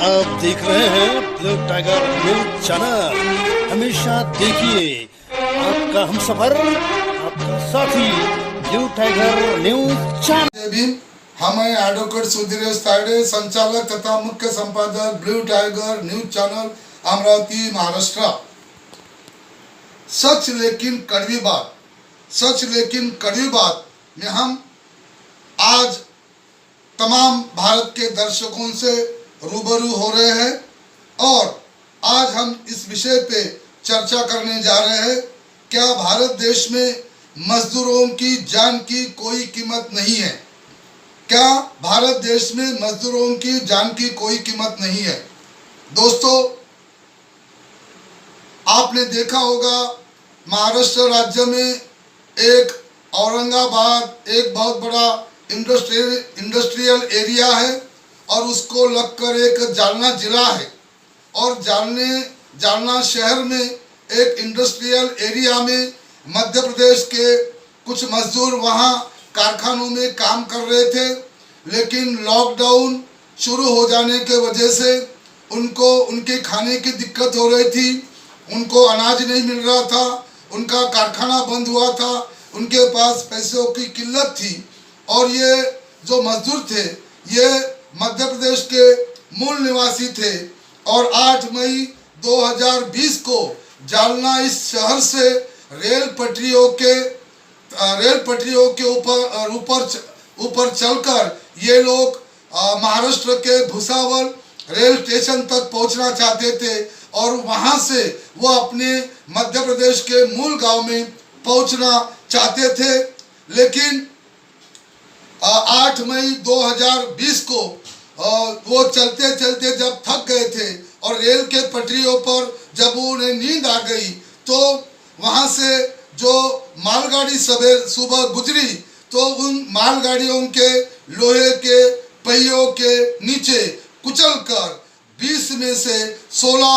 आप देख रहे हैं ब्लू टाइगर न्यूज चैनल। हमेशा देखिए आपका हमसफर, आपका साथी ब्लू टाइगर न्यूज चैनल। हम एडवोकेट सुधीर तायडे, संचालक तथा मुख्य संपादक Blue Tiger news channel Amravati Maharashtra. सच लेकिन कड़वी बात में हम आज तमाम भारत के दर्शकों से रूबरू हो रहे हैं और आज हम इस विषय पे चर्चा करने जा रहे हैं। क्या भारत देश में मजदूरों की जान की कोई कीमत नहीं है? क्या भारत देश में मजदूरों की जान की कोई कीमत नहीं है? दोस्तों, आपने देखा होगा महाराष्ट्र राज्य में एक औरंगाबाद एक बहुत बड़ा इंडस्ट्रियल एरिया है और उसको लगकर एक जालना जिला है और जालना शहर में एक इंडस्ट्रियल एरिया में मध्य प्रदेश के कुछ मजदूर वहाँ कारखानों में काम कर रहे थे, लेकिन लॉकडाउन शुरू हो जाने के वजह से उनको उनके खाने की दिक्कत हो रही थी, उनको अनाज नहीं मिल रहा था, उनका कारखाना बंद हुआ था, उनके पास पैसों की किल्लत थी और ये जो मजदूर थे ये मध्य प्रदेश के मूल निवासी थे और 8 मई 2020 को जालना इस शहर से रेल पटरियों के ऊपर चलकर ये लोग महाराष्ट्र के भुसावल रेल स्टेशन तक पहुंचना चाहते थे और वहां से वो अपने मध्य प्रदेश के मूल गांव में पहुंचना चाहते थे। लेकिन 8 मई 2020 को वो चलते चलते जब थक गए थे और रेल के पटरियों पर जब उन्हें नींद आ गई तो वहां से जो मालगाड़ी सुबह गुजरी तो उन मालगाड़ियों के लोहे के पहियों के नीचे कुचलकर 20 में से 16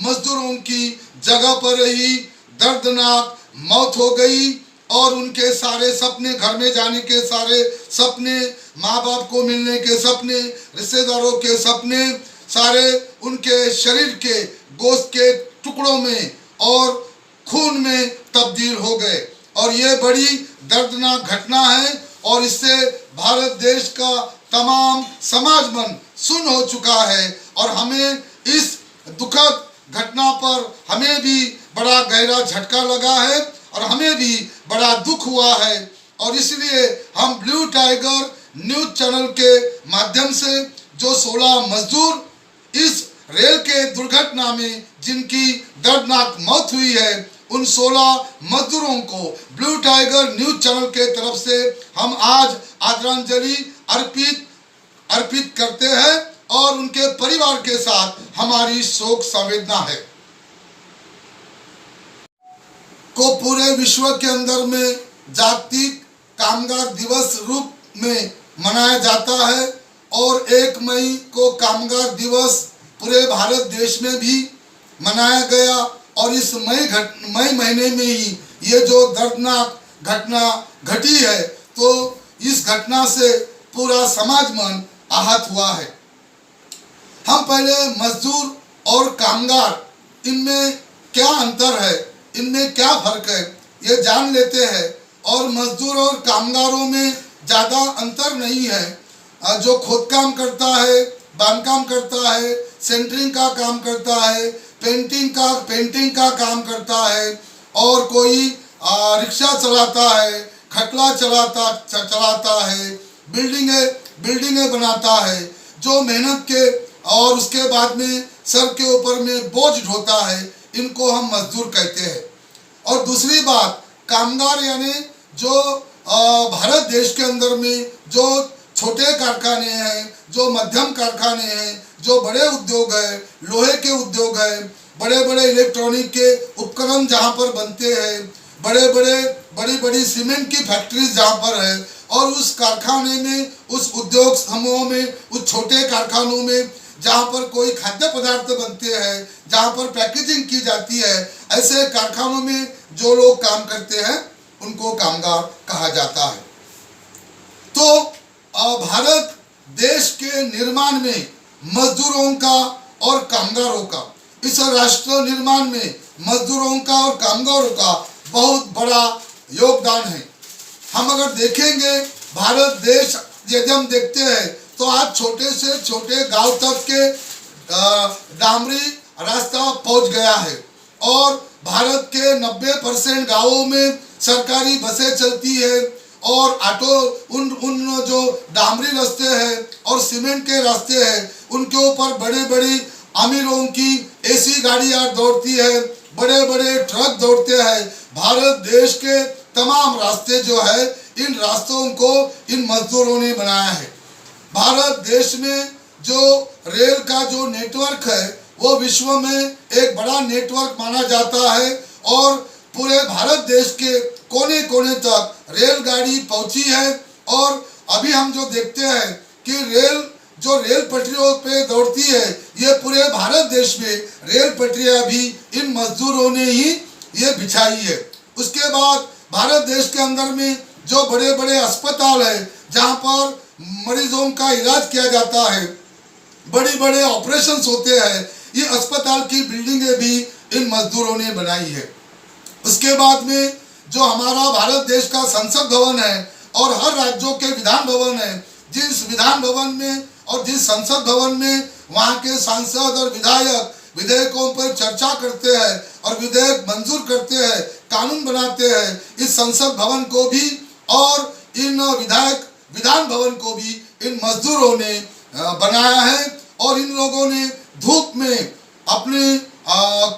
मजदूरों की जगह पर ही दर्दनाक मौत हो गई और उनके सारे सपने, घर में जाने के सारे सपने, माँ बाप को मिलने के सपने, रिश्तेदारों के सपने सारे उनके शरीर के गोश्त के टुकड़ों में और खून में तब्दील हो गए और ये बड़ी दर्दनाक घटना है और इससे भारत देश का तमाम समाज मन सुन्न हो चुका है और हमें इस दुखद घटना पर हमें भी बड़ा गहरा झटका लगा है और हमें भी बड़ा दुख हुआ है और इसलिए हम ब्लू टाइगर न्यूज चैनल के माध्यम से जो 16 मजदूर इस रेल के दुर्घटना में जिनकी दर्दनाक मौत हुई है उन 16 मजदूरों को ब्लू टाइगर न्यूज चैनल के तरफ से हम आज आदरांजलि अर्पित करते हैं और उनके परिवार के साथ हमारी शोक संवेदना है को पूरे विश्व के अंदर में जागतिक कामगार दिवस रूप में मनाया जाता है और 1 मई को कामगार दिवस पूरे भारत देश में भी मनाया गया और इस मई महीने में ही ये जो दर्दनाक घटना घटी है तो इस घटना से पूरा समाज मन आहत हुआ है। हम पहले मजदूर और कामगार इनमें क्या अंतर है, इनमें क्या फर्क है ये जान लेते हैं और मजदूर और कामगारों में ज़्यादा अंतर नहीं है। जो खोद काम करता है, बांधकाम करता है, सेंटरिंग का काम करता है, पेंटिंग का काम करता है और कोई रिक्शा चलाता है, खटला चलाता है, बिल्डिंगें बनाता है, जो मेहनत के और उसके बाद में सर के ऊपर में बोझ ढोता है, इनको हम मजदूर कहते हैं। और दूसरी बात, कामगार यानी जो भारत देश के अंदर में जो छोटे कारखाने हैं, जो मध्यम कारखाने हैं, जो बड़े उद्योग है, लोहे के उद्योग है, बड़े बड़े इलेक्ट्रॉनिक के उपकरण जहाँ पर बनते हैं, बड़ी सीमेंट की फैक्ट्रीज जहाँ पर है और उस कारखाने में, उस उद्योग समूह में, उस छोटे कारखानों में जहाँ पर कोई खाद्य पदार्थ बनते हैं, जहाँ पर पैकेजिंग की जाती है, ऐसे कारखानों में जो लोग काम करते हैं उनको कामगार कहा जाता है। तो भारत देश के निर्माण में मजदूरों का और कामगारों का। इस राष्ट्र निर्माण में मजदूरों का और कामगारों का बहुत बड़ा योगदान है। हम अगर देखेंगे भारत देश यदि हम देखते हैं तो आज छोटे से छोटे गांव तक के डामरी रास्ता पहुंच गया है और भारत के 90% गांवों में सरकारी बसें चलती है और ऑटो उन जो डामरी रास्ते हैं और सीमेंट के रास्ते हैं उनके ऊपर बड़े बड़ी अमीरों की एसी गाड़ियां दौड़ती है, बड़े बड़े ट्रक दौड़ते हैं। भारत देश के तमाम रास्ते जो है इन रास्तों को इन मजदूरों ने बनाया है। भारत देश में जो रेल का जो नेटवर्क है वो विश्व में एक बड़ा नेटवर्क माना जाता है और पूरे भारत देश के कोने कोने तक रेलगाड़ी पहुंची है। और अभी हम जो देखते हैं कि रेल पटरियों पे दौड़ती है, ये पूरे भारत देश में रेल पटरियां भी इन मजदूरों ने ही ये बिछाई है। उसके बाद भारत देश के अंदर में जो बड़े बड़े अस्पताल है जहाँ पर मरीजों का इलाज किया जाता है, बड़े बड़े ऑपरेशंस होते हैं, ये अस्पताल की बिल्डिंगें भी इन मजदूरों ने बनाई है। उसके बाद में जो हमारा भारत देश का संसद भवन है और हर राज्यों के विधान भवन है, जिस विधान भवन में और जिस संसद भवन में वहाँ के सांसद और विधायक विधेयकों पर चर्चा करते हैं और विधेयक मंजूर करते हैं, कानून बनाते हैं, इस संसद भवन को भी और इन विधान भवन को भी इन मजदूरों ने बनाया है। और इन लोगों ने धूप में अपने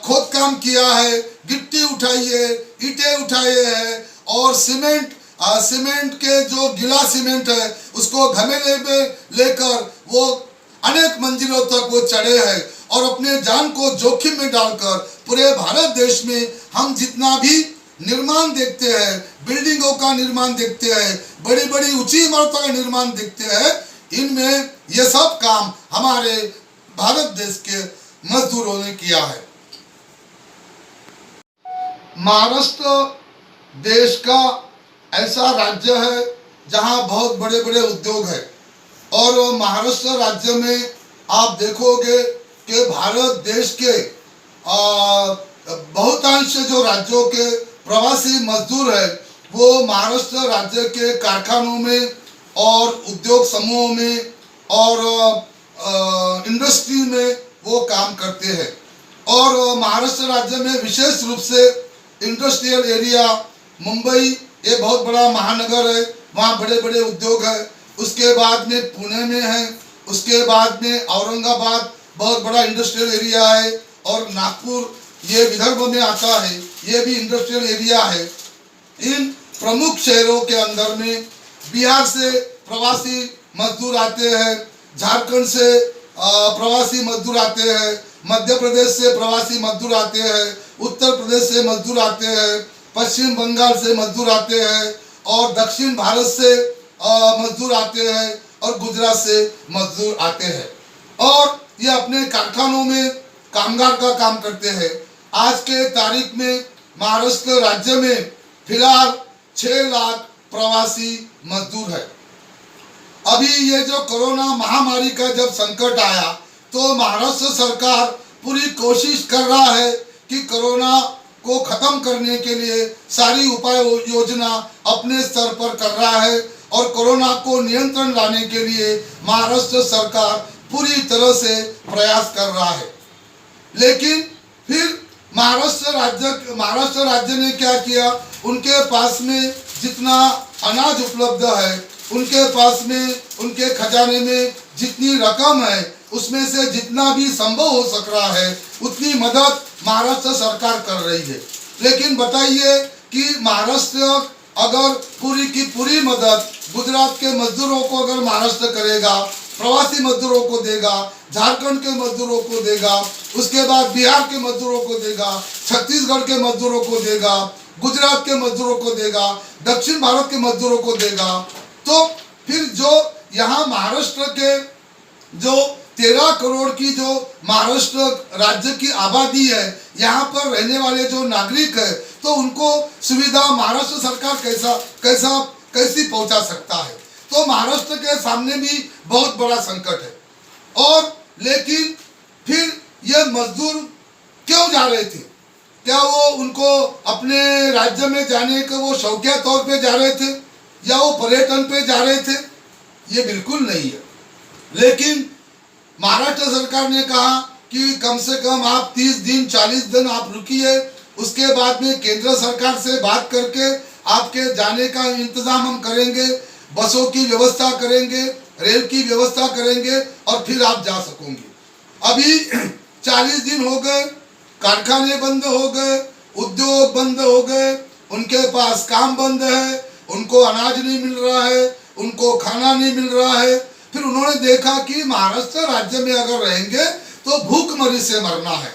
खोद काम किया है, गिट्टी उठाई है, ईंटें उठाए हैं और सीमेंट के जो गीला सीमेंट है उसको घमेले में लेकर वो अनेक मंजिलों तक वो चढ़े हैं और अपने जान को जोखिम में डालकर पूरे भारत देश में हम जितना भी निर्माण देखते हैं, बिल्डिंगों का निर्माण देखते हैं, बड़ी बड़ी ऊंची इमारतों का निर्माण देखते हैं, इनमें ये सब काम हमारे भारत देश के मजदूरों ने किया है। महाराष्ट्र देश का ऐसा राज्य है जहां बहुत बड़े बड़े उद्योग है और महाराष्ट्र राज्य में आप देखोगे कि भारत देश के बहुतांश जो राज्यों के प्रवासी मजदूर है वो महाराष्ट्र राज्य के कारखानों में और उद्योग समूहों में और इंडस्ट्री में वो काम करते हैं। और महाराष्ट्र राज्य में विशेष रूप से इंडस्ट्रियल एरिया मुंबई ये बहुत बड़ा महानगर है, वहाँ बड़े बड़े उद्योग है। उसके बाद में पुणे में है, उसके बाद में औरंगाबाद बहुत बड़ा इंडस्ट्रियल एरिया है और नागपुर ये विदर्भ में आता है, ये भी इंडस्ट्रियल एरिया है। इन प्रमुख शहरों के अंदर में बिहार से प्रवासी मजदूर आते हैं, झारखंड से प्रवासी मजदूर आते हैं, मध्य प्रदेश से प्रवासी मजदूर आते हैं, उत्तर प्रदेश से मजदूर आते हैं, पश्चिम बंगाल से मजदूर आते हैं और दक्षिण भारत से मजदूर आते हैं और गुजरात से मजदूर आते हैं और ये अपने कारखानों में कामगार का काम करते हैं। आज के तारीख में महाराष्ट्र राज्य में फिलहाल 6 लाख प्रवासी मजदूर है। अभी ये जो कोरोना महामारी का जब संकट आया तो महाराष्ट्र सरकार पूरी कोशिश कर रहा है कि कोरोना को खत्म करने के लिए सारी उपाय योजना अपने स्तर पर कर रहा है और कोरोना को नियंत्रण लाने के लिए महाराष्ट्र सरकार पूरी तरह से प्रयास कर रहा है। लेकिन फिर महाराष्ट्र राज्य ने क्या किया, उनके पास में जितना अनाज उपलब्ध है, उनके पास में उनके खजाने में जितनी रकम है उसमें से जितना भी संभव हो सक रहा है उतनी मदद महाराष्ट्र सरकार कर रही है। लेकिन बताइए कि महाराष्ट्र अगर पूरी की पूरी मदद गुजरात के मजदूरों को अगर महाराष्ट्र करेगा, प्रवासी मजदूरों को देगा, झारखंड के मजदूरों को देगा, उसके बाद बिहार के मजदूरों को देगा, छत्तीसगढ़ के मजदूरों को देगा, गुजरात के मजदूरों को देगा, दक्षिण भारत के मजदूरों को देगा, तो फिर जो यहाँ महाराष्ट्र के जो 13 करोड़ की जो महाराष्ट्र राज्य की आबादी है, यहाँ पर रहने वाले जो नागरिक है, तो उनको सुविधा महाराष्ट्र सरकार कैसी पहुंचा सकता है। तो महाराष्ट्र के सामने भी बहुत बड़ा संकट है। और लेकिन फिर ये मजदूर क्यों जा रहे थे? क्या वो उनको अपने राज्य में जाने के वो शौकिया तौर पे जा रहे थे या वो पर्यटन पे जा रहे थे? ये बिल्कुल नहीं है। लेकिन महाराष्ट्र सरकार ने कहा कि कम से कम आप 30 दिन 40 दिन आप रुकिए, उसके बाद में केंद्र सरकार से बात करके आपके जाने का इंतजाम हम करेंगे, बसों की व्यवस्था करेंगे, रेल की व्यवस्था करेंगे और फिर आप जा सकोगे। अभी 40 दिन हो गए, कारखाने बंद हो गए, उद्योग बंद हो गए, उनके पास काम बंद है, उनको अनाज नहीं मिल रहा है, उनको खाना नहीं मिल रहा है। फिर उन्होंने देखा कि महाराष्ट्र राज्य में अगर रहेंगे तो भूखमरी से मरना है,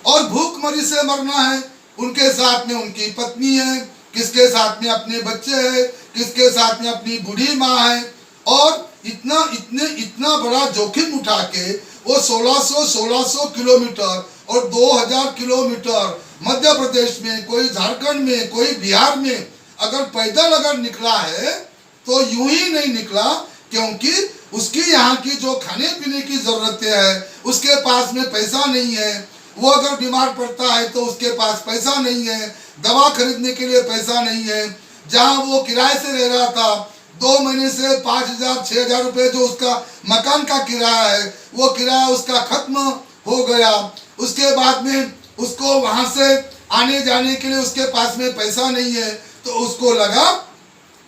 और भूखमरी से मरना है। उनके साथ में उनकी पत्नी है, किसके साथ में अपने बच्चे हैं, किसके साथ में अपनी बूढ़ी माँ है, और इतना बड़ा जोखिम उठा के वो 1600 किलोमीटर और 2000 किलोमीटर मध्य प्रदेश में, कोई झारखंड में, कोई बिहार में अगर पैदल अगर निकला है तो यूं ही नहीं निकला, क्योंकि उसकी यहाँ की जो खाने पीने की जरूरतें हैं उसके पास में पैसा नहीं है। वो अगर बीमार पड़ता है तो उसके पास पैसा नहीं है, दवा खरीदने के लिए पैसा नहीं है। जहाँ वो किराए से रह रहा था 2 महीने से 5000-6000 रुपये जो उसका मकान का किराया है, वो किराया उसका खत्म हो गया। उसके बाद में उसको वहाँ से आने जाने के लिए उसके पास में पैसा नहीं है, तो उसको लगा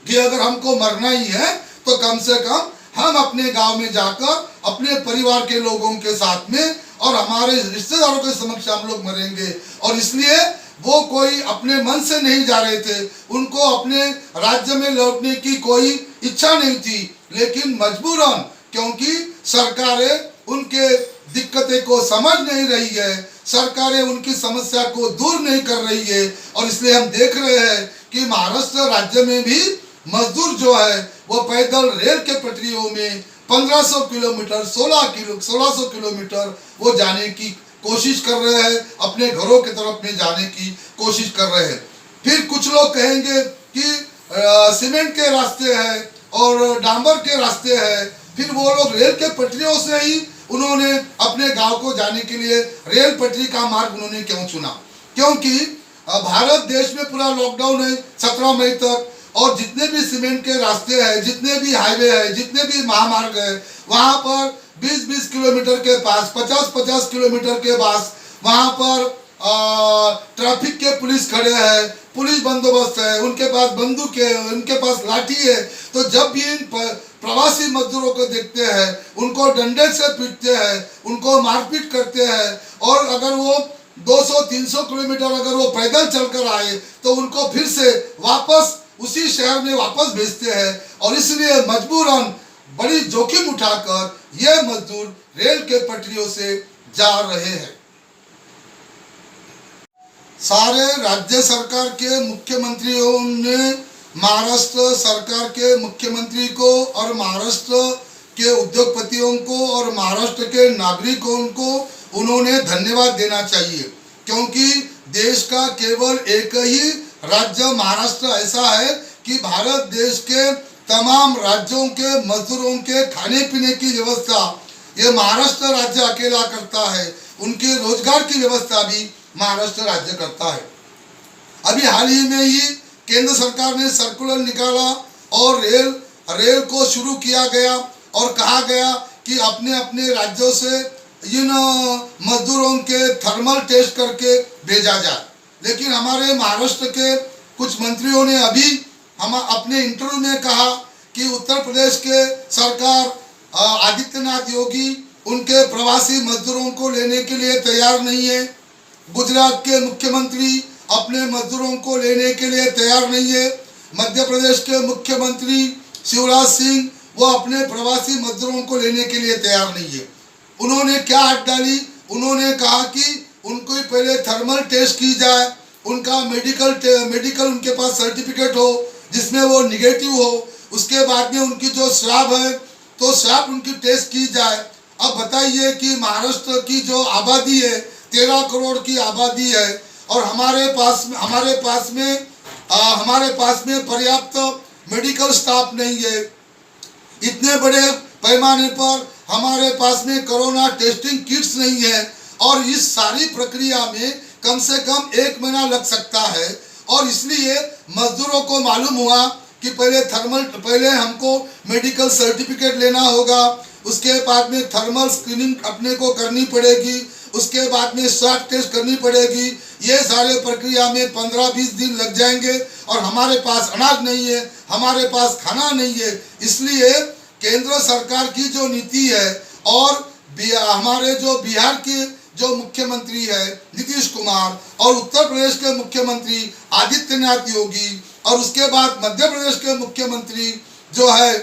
कि अगर हमको मरना ही है तो कम से कम हम अपने गांव में जाकर अपने परिवार के लोगों के साथ में और हमारे रिश्तेदारों के समक्ष हम लोग मरेंगे। और इसलिए वो कोई अपने मन से नहीं जा रहे थे, उनको अपने राज्य में लौटने की कोई इच्छा नहीं थी, लेकिन मजबूरन, क्योंकि सरकारें उनके दिक्कतें को समझ नहीं रही है, सरकारें उनकी समस्या को दूर नहीं कर रही है। और इसलिए हम देख रहे हैं कि महाराष्ट्र राज्य में भी मजदूर जो है वो पैदल रेल के पटरियों में 1500 किलोमीटर 1600 किलोमीटर वो जाने की कोशिश कर रहे हैं, अपने घरों की तरफ में जाने की कोशिश कर रहे हैं। फिर कुछ लोग कहेंगे कि सीमेंट के रास्ते हैं और डांबर के रास्ते हैं, फिर वो लोग रेल के पटरियों से ही उन्होंने अपने गांव को जाने के लिए रेल पटरी का मार्ग उन्होंने क्यों चुना? क्योंकि भारत देश में पूरा लॉकडाउन है 17 मई तक, और जितने भी सीमेंट के रास्ते हैं, जितने भी हाईवे हैं, जितने भी महामार्ग है, वहाँ पर 20-20 किलोमीटर के पास, 50-50 किलोमीटर के पास वहाँ पर ट्रैफिक के पुलिस खड़े हैं, पुलिस बंदोबस्त है, उनके पास बंदूक है, उनके पास लाठी है। तो जब भी इन प्रवासी मजदूरों को देखते हैं, उनको डंडे से पीटते हैं, उनको मारपीट करते हैं, और अगर वो 200-300 किलोमीटर अगर वो पैदल चलकर आए तो उनको फिर से वापस उसी शहर में वापस भेजते हैं। और इसलिए मजबूरन बड़ी जोखिम उठाकर ये मजदूर रेल के पटरियों से जा रहे हैं। सारे राज्य सरकार के मुख्यमंत्रियों ने महाराष्ट्र सरकार के मुख्यमंत्री को और महाराष्ट्र के उद्योगपतियों को और महाराष्ट्र के नागरिकों को उन्होंने धन्यवाद देना चाहिए, क्योंकि देश का केवल एक ही राज्य महाराष्ट्र ऐसा है कि भारत देश के तमाम राज्यों के मजदूरों के खाने पीने की व्यवस्था ये महाराष्ट्र राज्य अकेला करता है, उनके रोजगार की व्यवस्था भी महाराष्ट्र राज्य करता है। अभी हाल ही में ही केंद्र सरकार ने सर्कुलर निकाला और रेल को शुरू किया गया और कहा गया कि अपने अपने राज्यों से इन मजदूरों के थर्मल टेस्ट करके भेजा जाए। लेकिन हमारे महाराष्ट्र के कुछ मंत्रियों ने अभी हम अपने इंटरव्यू में कहा कि उत्तर प्रदेश के सरकार आदित्यनाथ योगी उनके प्रवासी मजदूरों को लेने के लिए तैयार नहीं है, गुजरात के मुख्यमंत्री अपने मजदूरों को लेने के लिए तैयार नहीं है, मध्य प्रदेश के मुख्यमंत्री शिवराज सिंह वो अपने प्रवासी मजदूरों को लेने के लिए तैयार नहीं है। उन्होंने क्या हट डाली? उन्होंने कहा कि उनको पहले थर्मल टेस्ट की जाए, उनका मेडिकल उनके पास सर्टिफिकेट हो जिसमें वो निगेटिव हो, उसके बाद में उनकी जो स्वाब है तो स्वाब उनकी टेस्ट की जाए। अब बताइए कि महाराष्ट्र की जो आबादी है 13 करोड़ की आबादी है और हमारे पास में पर्याप्त मेडिकल स्टाफ नहीं है। इतने बड़े पैमाने पर हमारे पास में कोरोना टेस्टिंग किट्स नहीं है और इस सारी प्रक्रिया में कम से कम 1 महीना लग सकता है। और इसलिए मजदूरों को मालूम हुआ कि पहले हमको मेडिकल सर्टिफिकेट लेना होगा, उसके बाद में थर्मल स्क्रीनिंग अपने को करनी पड़ेगी, उसके बाद में स्वैब टेस्ट करनी पड़ेगी। ये सारे प्रक्रिया में 15-20 दिन लग जाएंगे और हमारे पास अनाज नहीं है, हमारे पास खाना नहीं है। इसलिए केंद्र सरकार की जो नीति है और हमारे जो बिहार के जो मुख्यमंत्री है नीतीश कुमार और उत्तर प्रदेश के मुख्यमंत्री आदित्यनाथ योगी और उसके बाद मध्य प्रदेश के मुख्यमंत्री जो है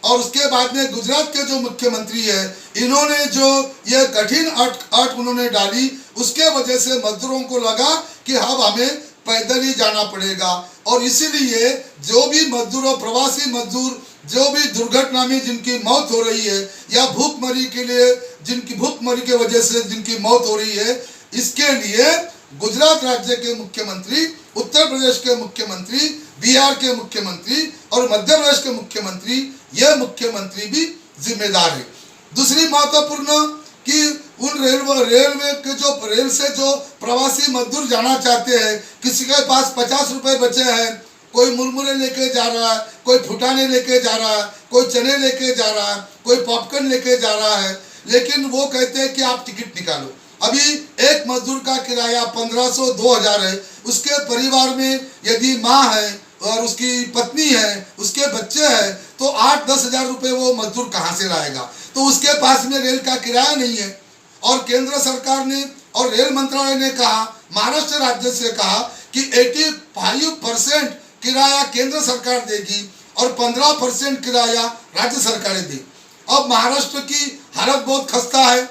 और उसके बाद में गुजरात के जो मुख्यमंत्री है, इन्होंने जो ये कठिन अट उन्होंने डाली, उसके वजह से मजदूरों को लगा कि अब हमें पैदल ही जाना पड़ेगा। और इसीलिए जो भी मजदूर, प्रवासी मजदूर जो भी दुर्घटना में जिनकी मौत हो रही है या भूखमरी के वजह से जिनकी मौत हो रही है, इसके लिए गुजरात राज्य के मुख्यमंत्री, उत्तर प्रदेश के मुख्यमंत्री, बिहार के मुख्यमंत्री और मध्य प्रदेश के मुख्यमंत्री, ये मुख्यमंत्री भी जिम्मेदार है। दूसरी महत्वपूर्ण कि उन रेलवे के जो रेल से जो प्रवासी मजदूर जाना चाहते हैं, किसी के पास 50 रुपए बचे हैं, कोई मुरमुरे लेके जा रहा है, कोई फुटाने लेके जा रहा है, कोई चने लेके जा रहा है, कोई पॉपकॉर्न लेके जा रहा है, लेकिन वो कहते हैं कि आप टिकट निकालो। अभी एक मजदूर का किराया 1500-2000 है। उसके परिवार में यदि माँ है और उसकी पत्नी है, उसके बच्चे हैं, तो 8-10 हजार रुपये वो मजदूर कहाँ से लाएगा? तो उसके पास में रेल का किराया नहीं है। और केंद्र सरकार ने और रेल मंत्रालय ने कहा, महाराष्ट्र राज्य से कहा कि 85% किराया केंद्र सरकार देगी और 15% किराया राज्य सरकारें देगी। अब महाराष्ट्र की हालत बहुत खस्ता है।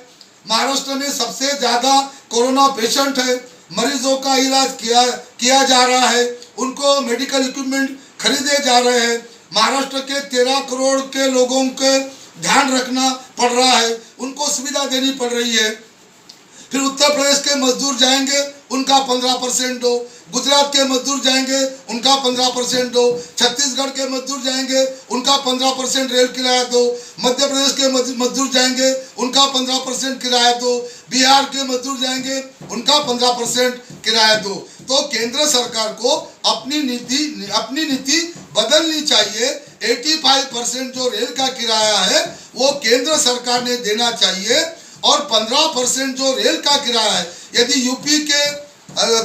महाराष्ट्र में सबसे ज़्यादा कोरोना पेशेंट है, मरीजों का इलाज किया जा रहा है, उनको मेडिकल इक्विपमेंट खरीदे जा रहे हैं। महाराष्ट्र के 13 करोड़ के लोगों के ध्यान रखना पड़ रहा है, उनको सुविधा देनी पड़ रही है। फिर उत्तर प्रदेश के मजदूर जाएंगे, उनका 15% दो। गुजरात के मजदूर जाएंगे, उनका 15% दो। छत्तीसगढ़ के मजदूर जाएंगे, उनका 15% रेल किराया दो। मध्य प्रदेश के मजदूर जाएंगे, उनका 15% किराया दो। बिहार के मजदूर जाएंगे, उनका 15% किराया दो। तो केंद्र सरकार को अपनी नीति बदलनी चाहिए। 85% जो रेल का किराया है वो केंद्र सरकार ने देना चाहिए और 15% जो रेल का किराया है, यदि यूपी के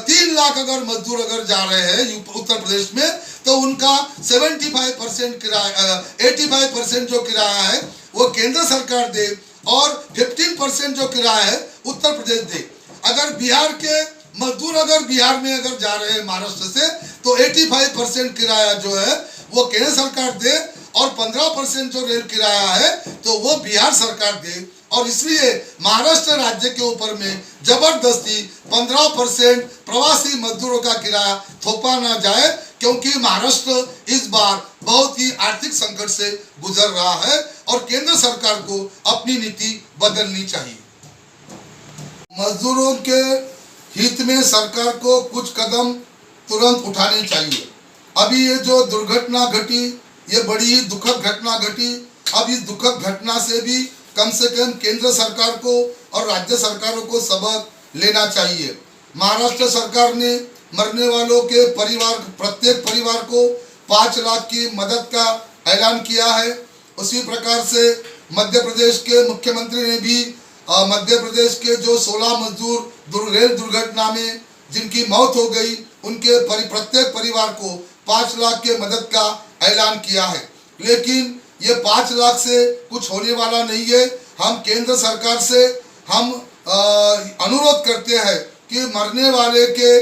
3 लाख अगर मजदूर अगर जा रहे हैं उत्तर प्रदेश में, तो उनका 75% किराया 85% जो किराया है वो केंद्र सरकार दे और 15% जो किराया है उत्तर प्रदेश दे। अगर बिहार के मजदूर अगर बिहार में अगर जा रहे हैं महाराष्ट्र से, तो 85% किराया जो है वो केंद्र सरकार दे और 15% जो रेल किराया है तो वो बिहार सरकार दे। और इसलिए महाराष्ट्र राज्य के ऊपर में जबरदस्ती 15% प्रवासी मजदूरों का किराया थोपा ना जाए, क्योंकि महाराष्ट्र इस बार बहुत ही आर्थिक संकट से गुजर रहा है और केंद्र सरकार को अपनी नीति बदलनी चाहिए। मजदूरों के हित में सरकार को कुछ कदम तुरंत उठाने चाहिए। अभी ये जो दुर्घटना घटी, ये बड़ी ही दुखद घटना घटी। अब इस दुखद घटना से भी कम से कम केंद्र सरकार को और राज्य सरकारों को सबक लेना चाहिए। महाराष्ट्र सरकार ने मरने वालों के प्रत्येक परिवार को 5 लाख की मदद का ऐलान किया है। उसी प्रकार से मध्य प्रदेश के मुख्यमंत्री ने भी मध्य प्रदेश के जो 16 मजदूर रेल दुर्घटना में जिनकी मौत हो गई, उनके प्रत्येक परिवार को 5 लाख के मदद का ऐलान किया है। लेकिन ये 5 लाख से कुछ होने वाला नहीं है। हम केंद्र सरकार से हम अनुरोध करते हैं कि मरने वाले के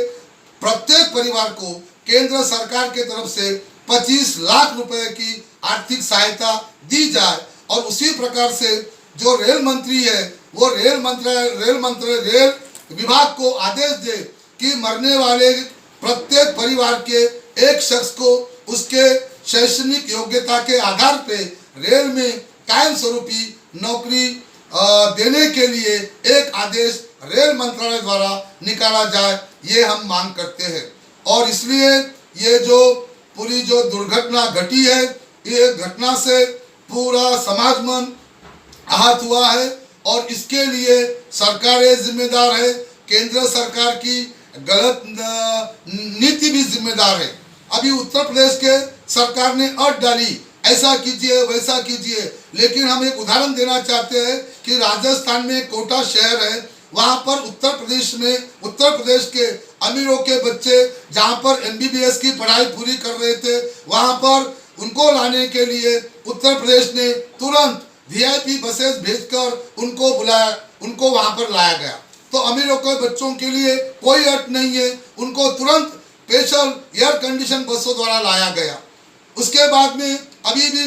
प्रत्येक परिवार को केंद्र सरकार के तरफ से 25 लाख रुपए की आर्थिक सहायता दी जाए। और उसी प्रकार से जो रेल मंत्री है वो रेल विभाग को आदेश दे कि मरने वाले प्रत्येक परिवार के एक शख्स को उसके शैक्षणिक योग्यता के आधार पे रेल में कायम स्वरूपी नौकरी देने के लिए एक आदेश रेल मंत्रालय द्वारा निकाला जाए, ये हम मांग करते हैं। और इसलिए ये जो पूरी दुर्घटना घटी है, ये घटना से पूरा समाज मन आहत हुआ है और इसके लिए सरकारें जिम्मेदार है, केंद्र सरकार की गलत नीति भी जिम्मेदार है। अभी उत्तर प्रदेश के सरकार ने अट डाली, ऐसा कीजिए वैसा कीजिए, लेकिन हम एक उदाहरण देना चाहते हैं कि राजस्थान में कोटा शहर है, वहां पर उत्तर प्रदेश के अमीरों के बच्चे जहां पर MBBS की पढ़ाई पूरी कर रहे थे, वहां पर उनको लाने के लिए उत्तर प्रदेश ने तुरंत VIP बसेस भेजकर उनको बुलाया, उनको वहां पर लाया गया। तो अमीरों के बच्चों के लिए कोई अट नहीं है, उनको तुरंत स्पेशल एयर कंडीशन बसों द्वारा लाया गया। उसके बाद में अभी भी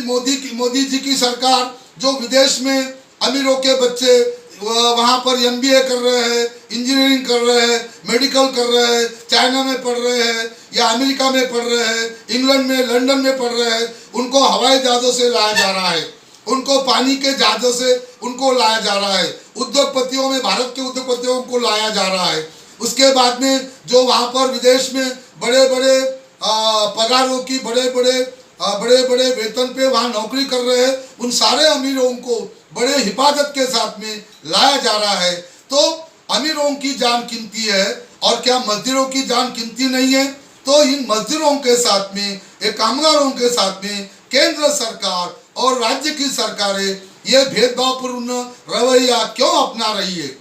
मोदी जी की सरकार जो विदेश में अमीरों के बच्चे वहाँ पर MBA कर रहे हैं, इंजीनियरिंग कर रहे हैं, मेडिकल कर रहे हैं, चाइना में पढ़ रहे हैं या अमेरिका में पढ़ रहे हैं, इंग्लैंड में, लंदन में पढ़ रहे हैं, उनको हवाई जहाज़ों से लाया जा रहा है, उनको पानी के जहाज़ों से उनको लाया जा रहा है, उद्योगपतियों में भारत के उद्योगपतियों को लाया जा रहा है। उसके बाद में जो वहाँ पर विदेश में बड़े बड़े पगारों की बड़े बड़े वेतन पे वहाँ नौकरी कर रहे हैं, उन सारे अमीरों को बड़े हिफाजत के साथ में लाया जा रहा है। तो अमीरों की जान कीमती है और क्या मजदूरों की जान कीमती नहीं है? तो इन मजदूरों के साथ में, ये कामगारों के साथ में केंद्र सरकार और राज्य की सरकारें ये भेदभावपूर्ण रवैया क्यों अपना रही है?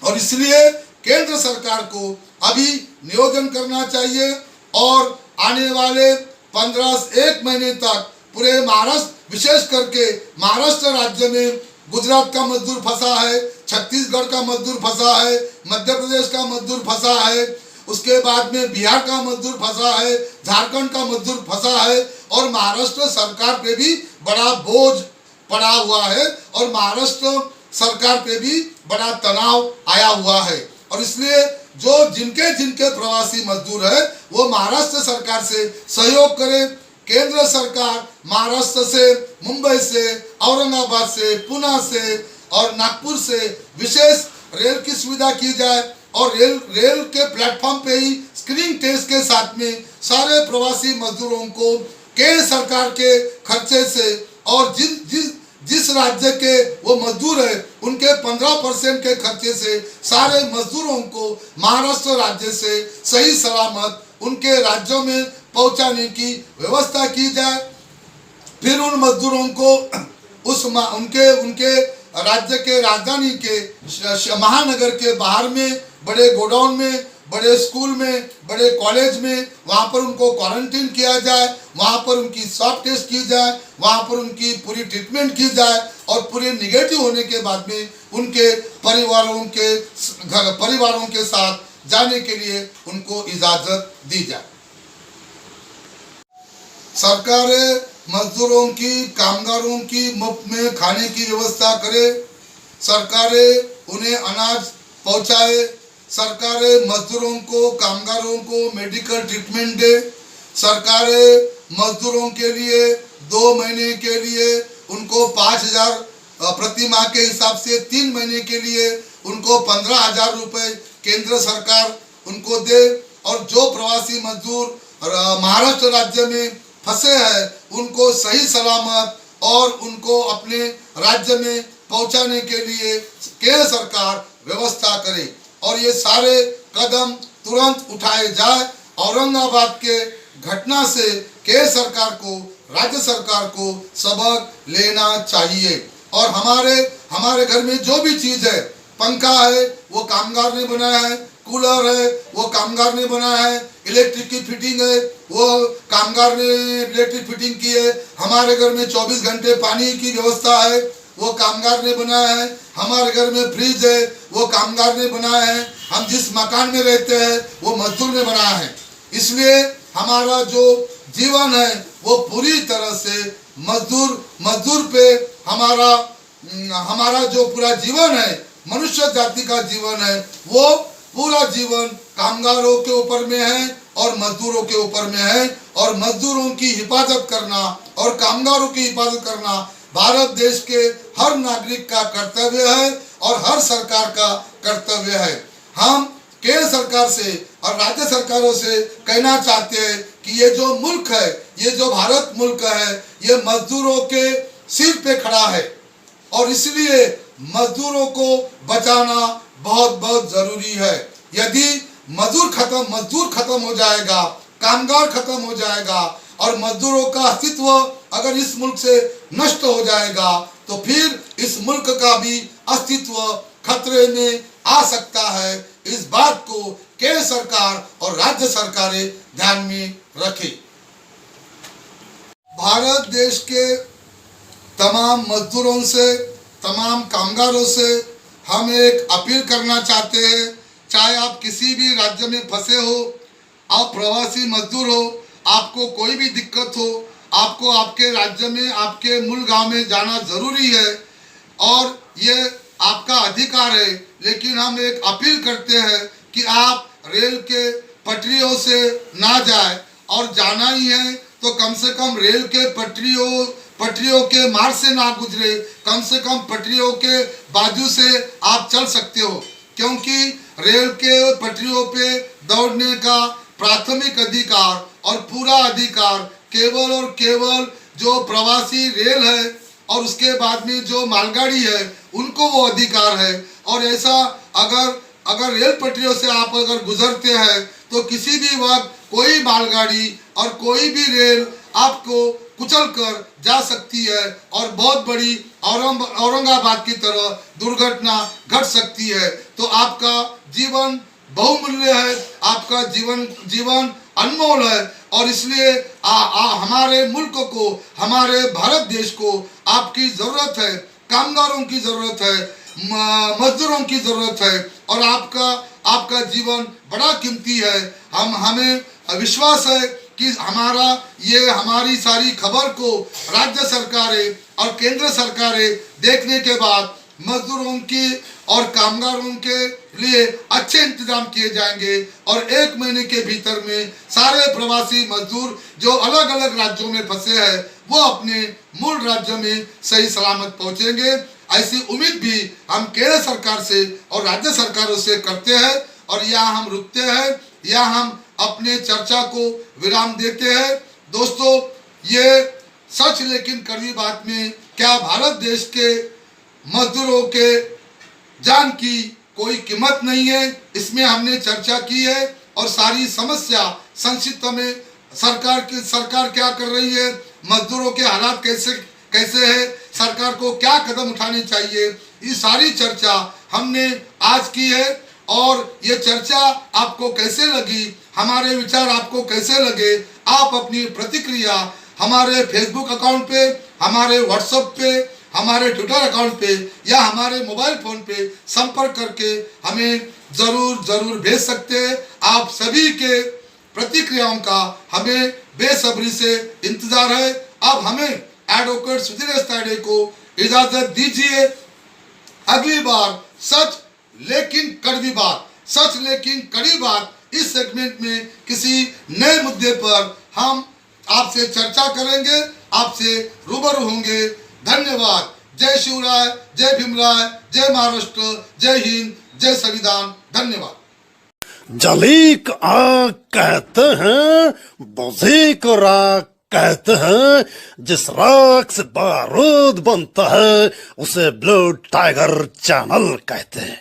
और इसलिए केंद्र सरकार को अभी नियोजन करना चाहिए और आने वाले 1 महीने तक पूरे महाराष्ट्र, विशेष करके महाराष्ट्र राज्य में गुजरात का मजदूर फंसा है, छत्तीसगढ़ का मजदूर फंसा है, मध्य प्रदेश का मजदूर फंसा है, उसके बाद में बिहार का मजदूर फंसा है, झारखंड का मजदूर फंसा है और महाराष्ट्र सरकार पे भी बड़ा बोझ पड़ा हुआ है और महाराष्ट्र सरकार पे भी बड़ा तनाव आया हुआ है। और इसलिए जो जिनके प्रवासी मजदूर है वो महाराष्ट्र सरकार से सहयोग करें। केंद्र सरकार महाराष्ट्र से, मुंबई से, औरंगाबाद से, पुणे से और नागपुर से विशेष रेल की सुविधा की जाए और रेल के प्लेटफॉर्म पे ही स्क्रीनिंग टेस्ट के साथ में सारे प्रवासी मजदूरों को केंद्र सरकार के खर्चे से और जिस राज्य के वो मजदूर है उनके 15% के खर्चे से सारे मजदूरों को महाराष्ट्र राज्य से सही सलामत उनके राज्यों में पहुंचाने की व्यवस्था की जाए। फिर उन मजदूरों को उनके राज्य के राजधानी के महानगर के बाहर में, बड़े गोडाउन में, बड़े स्कूल में, बड़े कॉलेज में, वहाँ पर उनको क्वारंटीन किया जाए, वहाँ पर उनकी स्वाब टेस्ट की जाए, वहाँ पर उनकी पूरी ट्रीटमेंट की जाए और पूरे निगेटिव होने के बाद में उनके परिवारों के साथ जाने के लिए उनको इजाज़त दी जाए। सरकारें मजदूरों की, कामगारों की मुफ्त में खाने की व्यवस्था करे, सरकारें उन्हें अनाज पहुँचाए, सरकारें मजदूरों को, कामगारों को मेडिकल ट्रीटमेंट दे, सरकारें मजदूरों के लिए 2 महीने के लिए उनको 5,000 प्रति माह के हिसाब से, 3 महीने के लिए उनको 15,000 रुपये केंद्र सरकार उनको दे और जो प्रवासी मजदूर महाराष्ट्र राज्य में फंसे हैं उनको सही सलामत और उनको अपने राज्य में पहुंचाने के लिए केंद्र सरकार व्यवस्था करे और ये सारे कदम तुरंत उठाए जाए। औरंगाबाद के घटना से केंद्र सरकार को, राज्य सरकार को सबक लेना चाहिए और हमारे घर में जो भी चीज़ है, पंखा है वो कामगार ने बनाया है, कूलर है वो कामगार ने बनाया है, इलेक्ट्रिक की फिटिंग है वो कामगार ने इलेक्ट्रिक फिटिंग की है, हमारे घर में 24 घंटे पानी की व्यवस्था है वो कामगार ने बनाया है, हमारे घर में फ्रिज है वो कामगार ने बनाया है, हम जिस मकान में रहते हैं वो मजदूर ने बनाया है। इसलिए हमारा जो जीवन है वो पूरी तरह से मजदूर पे हमारा जो पूरा जीवन है, मनुष्य जाति का जीवन है, वो पूरा जीवन कामगारों के ऊपर में है और मजदूरों के ऊपर में है और मजदूरों की हिफाजत करना और कामगारों की हिफाजत करना भारत देश के हर नागरिक का कर्तव्य है और हर सरकार का कर्तव्य है। हम केंद्र सरकार से और राज्य सरकारों से कहना चाहते हैं कि ये जो मुल्क है, ये जो भारत मुल्क है, ये मजदूरों के सिर पे खड़ा है। और इसलिए मजदूरों को बचाना बहुत बहुत जरूरी है। यदि मजदूर खत्म हो जाएगा, कामगार खत्म हो जाएगा और मजदूरों का अस्तित्व अगर इस मुल्क से नष्ट हो जाएगा तो फिर इस मुल्क का भी अस्तित्व खतरे में आ सकता है। इस बात को केंद्र सरकार और राज्य सरकारें ध्यान में रखें। भारत देश के तमाम मजदूरों से, तमाम कामगारों से हम एक अपील करना चाहते हैं, चाहे आप किसी भी राज्य में फंसे हो, आप प्रवासी मजदूर हो, आपको कोई भी दिक्कत हो, आपको आपके राज्य में, आपके मूल गांव में जाना जरूरी है और ये आपका अधिकार है। लेकिन हम एक अपील करते हैं कि आप रेल के पटरियों से ना जाए और जाना ही है तो कम से कम रेल के पटरियों के मार्ग से ना गुजरे, कम से कम पटरियों के बाजू से आप चल सकते हो, क्योंकि रेल के पटरियों पे दौड़ने का प्राथमिक अधिकार और पूरा अधिकार केवल और केवल जो प्रवासी रेल है और उसके बाद में जो मालगाड़ी है उनको वो अधिकार है। और ऐसा अगर रेल पटरियों से आप अगर गुजरते हैं तो किसी भी वक्त कोई मालगाड़ी और कोई भी रेल आपको कुचल कर जा सकती है और बहुत बड़ी औरंगाबाद की तरह दुर्घटना घट सकती है। तो आपका जीवन बहुमूल्य है, आपका जीवन अनमोल है और इसलिए हमारे मुल्क को, हमारे भारत देश को आपकी जरूरत है, कामगारों की जरूरत है, मजदूरों की जरूरत है और आपका जीवन बड़ा कीमती है। हमें विश्वास है कि हमारी सारी खबर को राज्य सरकारें और केंद्र सरकारें देखने के बाद मजदूरों की और कामगारों के लिए अच्छे इंतजाम किए जाएंगे और 1 महीने के भीतर में सारे प्रवासी मजदूर जो अलग अलग राज्यों में फंसे हैं वो अपने मूल राज्य में सही सलामत पहुंचेंगे। ऐसी उम्मीद भी हम केंद्र सरकार से और राज्य सरकारों से करते हैं और यहाँ हम रुकते हैं, यहाँ हम अपने चर्चा को विराम देते हैं। दोस्तों, ये सच लेकिन कड़वी बात में क्या भारत देश के मजदूरों के जान की कोई कीमत नहीं है, इसमें हमने चर्चा की है और सारी समस्या संक्षिप्त में सरकार क्या कर रही है, मजदूरों के हालात कैसे है, सरकार को क्या कदम उठाने चाहिए, ये सारी चर्चा हमने आज की है। और ये चर्चा आपको कैसे लगी, हमारे विचार आपको कैसे लगे, आप अपनी प्रतिक्रिया हमारे फेसबुक अकाउंट पे, हमारे व्हाट्सएप पे, हमारे ट्विटर अकाउंट पे या हमारे मोबाइल फोन पे संपर्क करके हमें जरूर भेज सकते हैं। आप सभी के प्रतिक्रियाओं का हमें बेसब्री से इंतजार है। अब हमें एडवोकेट सुधीर ताड़े को इजाजत दीजिए। अगली बार सच लेकिन कड़वी बात इस सेगमेंट में किसी नए मुद्दे पर हम आपसे चर्चा करेंगे, आपसे रूबरू होंगे। धन्यवाद। जय शिवराय, जय भीमराय, जय महाराष्ट्र, जय हिंद, जय संविधान। धन्यवाद। जली को आग कहते हैं, बुझी को राख कहते हैं, जिस राख से बारूद बनता है उसे ब्लू टाइगर चैनल कहते हैं।